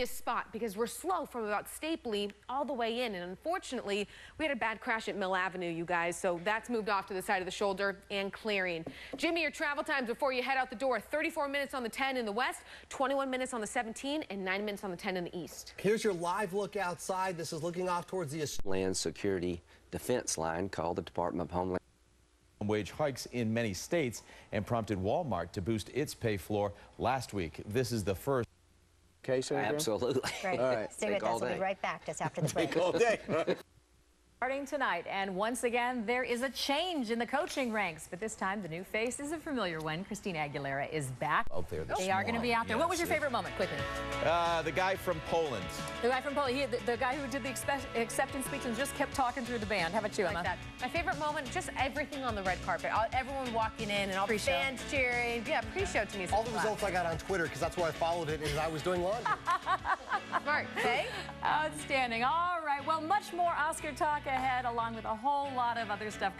busiest spot because we're slow from about Stapley all the way in. And unfortunately, we had a bad crash at Mill Avenue, you guys. So that's moved off to the side of the shoulder and clearing. Jimmy, your travel times before you head out the door: 34 minutes on the 10 in the west, 21 minutes on the 17, and 9 minutes on the 10 in the east. Here's your live look outside. This is looking off towards the Land Security Defense Line, called the Department of Homeland. Wage hikes in many states and prompted Walmart to boost its pay floor last week. This is the first. Okay, Senator? Absolutely. Great. All right. Stay with us. We'll be right back just after the break. Take all day. Starting tonight, and once again, there is a change in the coaching ranks, but this time the new face is a familiar one. Christina Aguilera is back. Out there They are going to be out there. What was your favorite moment, quickly? The guy from Poland. The guy from Poland, the guy who did the acceptance speech and just kept talking through the band. How about you, Emma? Like that. My favorite moment, just everything on the red carpet. Everyone walking in and all the fans cheering. Yeah, pre-show to me. All the results I got on Twitter, because that's where I followed it, is I was doing laundry. Smart, okay? Outstanding. All right, well, much more Oscar talk ahead, along with a whole lot of other stuff.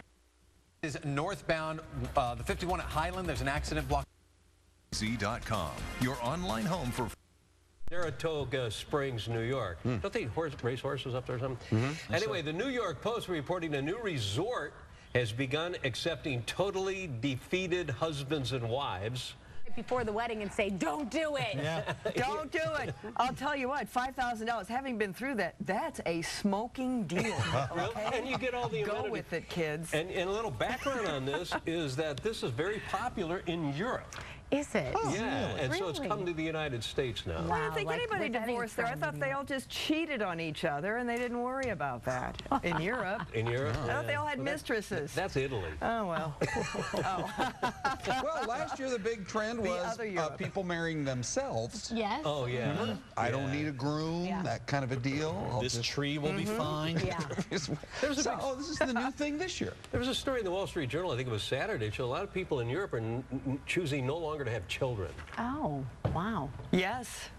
Is northbound, the 51 at Highland. There's an accident block. Z.com, your online home for Saratoga Springs, New York. Don't they race horses up there or something? Anyway, the New York Post reporting a new resort has begun accepting totally defeated husbands and wives Before the wedding and say, don't do it. Yeah. Don't do it. I'll tell you what, $5,000, having been through that, that's a smoking deal. Okay? And you get all the Go with it, kids. And a little background on this is that this is very popular in Europe. Is it? Yeah, really? and so it's come to the United States now. I don't think anybody divorced there. I thought they all just cheated on each other and they didn't worry about that. In Europe. In Europe? I thought they all had mistresses. That's Italy. Oh, well. Well, last year the big trend was people marrying themselves. Yes. Oh, yeah. Remember? I don't need a groom, that kind of a deal. This tree will be fine. Yeah. This is the new thing this year. There was a story in the Wall Street Journal, I think it was Saturday, so a lot of people in Europe are choosing no longer to have children. Oh, wow. Yes.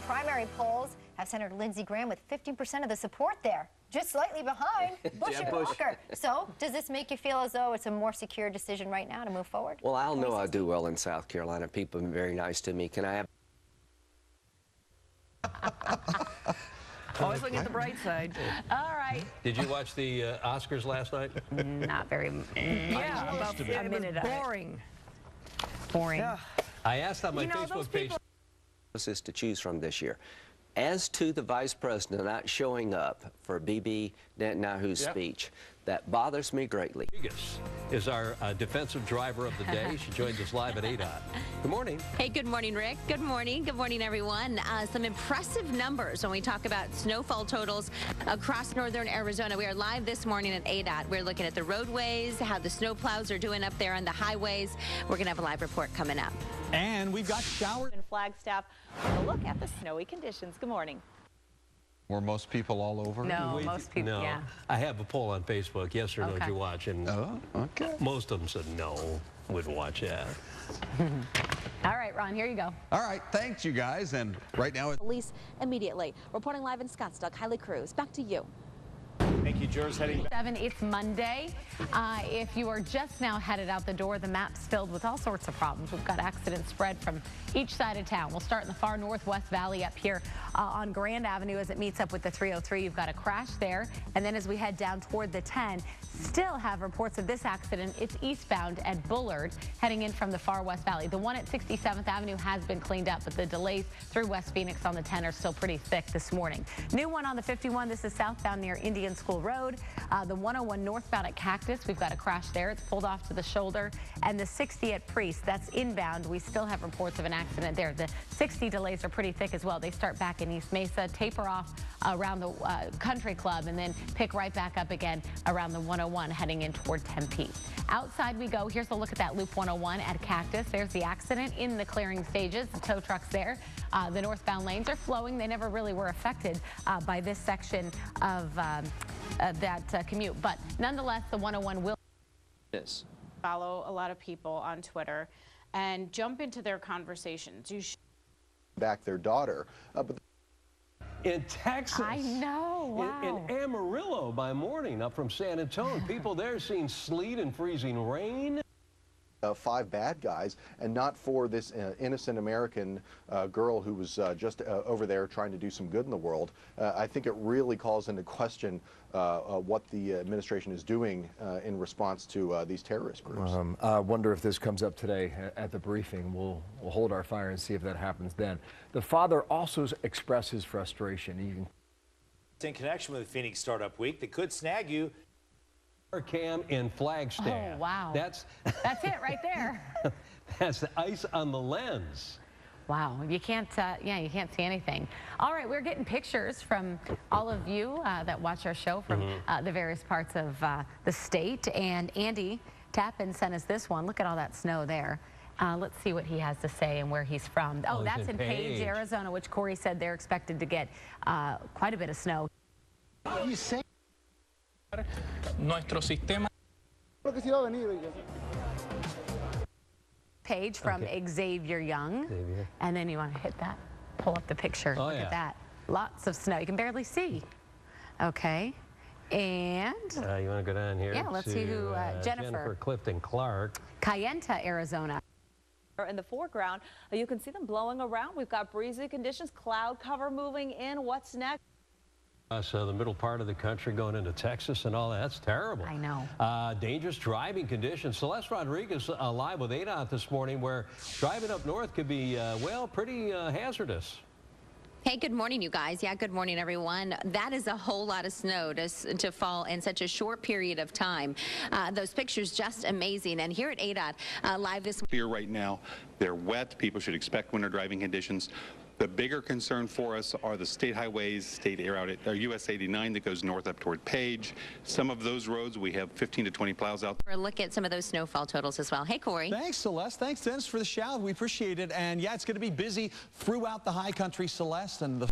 Primary polls have Senator Lindsey Graham with 15% of the support there, just slightly behind Bush and Walker. So, does this make you feel as though it's a more secure decision right now to move forward? Well, I'll know I do well in South Carolina. People are very nice to me. Can I have... Always looking at the bright side. All right. Did you watch the Oscars last night? Not very. Yeah, about a minute of it. boring. Boring. Yeah. I asked on my Facebook page. Is to choose from this year. As to the vice president not showing up for Bibi Netanyahu's speech, that bothers me greatly. Rodriguez is our defensive driver of the day. She joins us live at 8 on. Good morning. Hey, good morning, Rick. Good morning. Good morning, everyone. Some impressive numbers when we talk about snowfall totals across northern Arizona. We are live this morning at ADOT. We're looking at the roadways, how the snowplows are doing up there on the highways. We're going to have a live report coming up. And we've got showers. And Flagstaff with a look at the snowy conditions. Good morning. Were most people all over? No, most people, no. yeah. I have a poll on Facebook, yes or no, Okay. did you watch? And most of them said no, would watch that. All right, Ron, here you go. All right, thanks you guys. And right now it's Police immediately. Reporting live in Scottsdale, Kylie Cruz. Back to you. Thank you, Jers. Heading back. 7, it's Monday. If you are just now headed out the door, the map's filled with all sorts of problems. We've got accidents spread from each side of town. We'll start in the far northwest valley up here on Grand Avenue as it meets up with the 303. You've got a crash there. And then as we head down toward the 10, still have reports of this accident. It's eastbound at Bullard, heading in from the far west valley. The one at 67th Avenue has been cleaned up, but the delays through West Phoenix on the 10 are still pretty thick this morning. New one on the 51. This is southbound near Indian School Road. The 101 northbound at Cactus, we've got a crash there. It's pulled off to the shoulder. And the 60 at Priest, that's inbound. We still have reports of an accident there. The 60 delays are pretty thick as well. They start back in East Mesa, taper off around the Country Club, and then pick right back up again around the 101 heading in toward Tempe. Outside we go. Here's a look at that Loop 101 at Cactus. There's the accident in the clearing stages. The tow truck's there. The northbound lanes are flowing. They never really were affected by this section of that commute. But nonetheless, the 101 will. Follow a lot of people on Twitter and jump into their conversations. You should back their daughter. In Texas. I know. Wow. In Amarillo by morning up from San Antonio. People there seeing sleet and freezing rain. 5 bad guys and not for this innocent American girl who was just over there trying to do some good in the world. I think it really calls into question what the administration is doing in response to these terrorist groups. I wonder if this comes up today at the briefing. We'll hold our fire and see if that happens then. The father also expressed his frustration. In connection with the Phoenix Startup Week that could snag you. Cam in Flagstaff. Oh, wow. That's it right there. That's the ice on the lens. Wow, you can't, you can't see anything. All right, we're getting pictures from all of you that watch our show from the various parts of the state. And Andy Tappan sent us this one. Look at all that snow there. Let's see what he has to say and where he's from. Oh, that's in Page, Arizona, which Corey said they're expected to get quite a bit of snow. You say nuestro sistema. Page from Xavier Young. And then you want to hit that, pull up the picture. Look at that. Lots of snow. You can barely see. Okay. And you want to go down here? Yeah, let's see who Jennifer Clifton Clark. Kayenta, Arizona. In the foreground, you can see them blowing around. We've got breezy conditions, cloud cover moving in. What's next? So the middle part of the country going into Texas and all that, that's terrible. I know. Dangerous driving conditions. Celeste Rodriguez live with ADOT this morning, where driving up north could be, well, pretty hazardous. Hey, good morning, you guys. Yeah, good morning, everyone. That is a whole lot of snow to fall in such a short period of time. Those pictures just amazing. And here at ADOT live this clear right now. They're wet. People should expect winter driving conditions. The bigger concern for us are the state highways, state air out at US 89 that goes north up toward Page. Some of those roads, we have 15 to 20 plows out. We'll look at some of those snowfall totals as well. Hey, Corey. Thanks, Celeste. Thanks, Dennis, for the shout. We appreciate it. And yeah, it's going to be busy throughout the high country, Celeste. And the